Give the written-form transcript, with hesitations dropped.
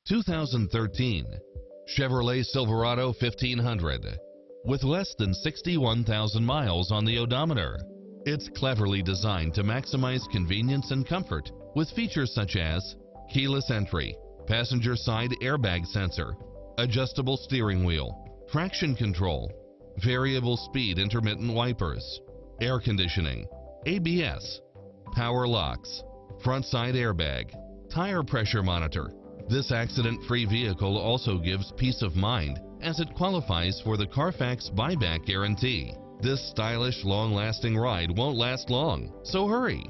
2013 Chevrolet Silverado 1500. With less than 61,000 miles on the odometer, it's cleverly designed to maximize convenience and comfort with features such as keyless entry, passenger side airbag sensor, adjustable steering wheel, traction control, variable speed intermittent wipers, air conditioning, ABS, power locks, front side airbag, tire pressure monitor. This accident-free vehicle also gives peace of mind as it qualifies for the Carfax buyback guarantee. This stylish, long-lasting ride won't last long, so hurry!